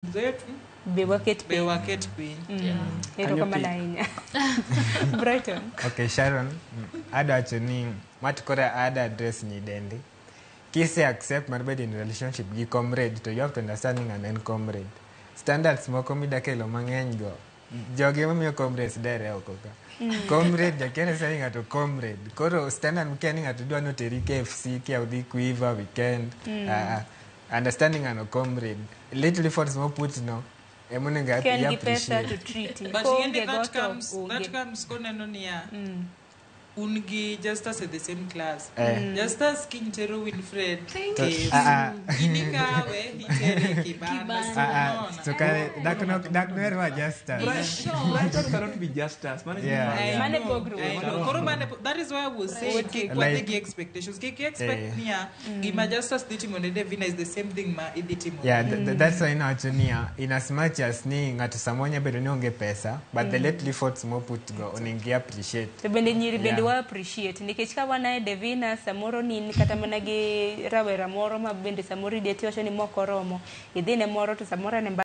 Bewaket pin. Ero kama lain. Brighton. Okay, Sharon. Ada chuni matkora ada address ni dendi. Kisi accept marbedi in relationship gi comrade to you have to understanding an comrade. Standards mo komida kelo mangeny go. Jogi mamiyo comrades dere okoka. Comrade jakene saying ato comrade. Koro standard mkeni ato dua no teri KFC kia udi kuiva weekend. Understanding an comrade. Little efforts mo put no. Emunenga Can ya give pesa appreciate. to treat it. But that comes konenonia. Ungi just as at the same class. Just as King Tero Winfred. Inikawe hitere kibana. So that never just Brighton cannot be just us. That is why I was saying like expectations. Kiki expect niya. Gima just as dating on the Devina is the same thing ma editing. Yeah, that's why now in as much as ni ngatu samonya bedo nionge pesa, but the lately efforts mo put go uningi appreciate. To bende nyiri bende wa appreciate. Nikech ka wana Devina samoro ni kata managi rawera moro ma bende samoro ideti wacho ni moko romo. Idhine moro to samoro ne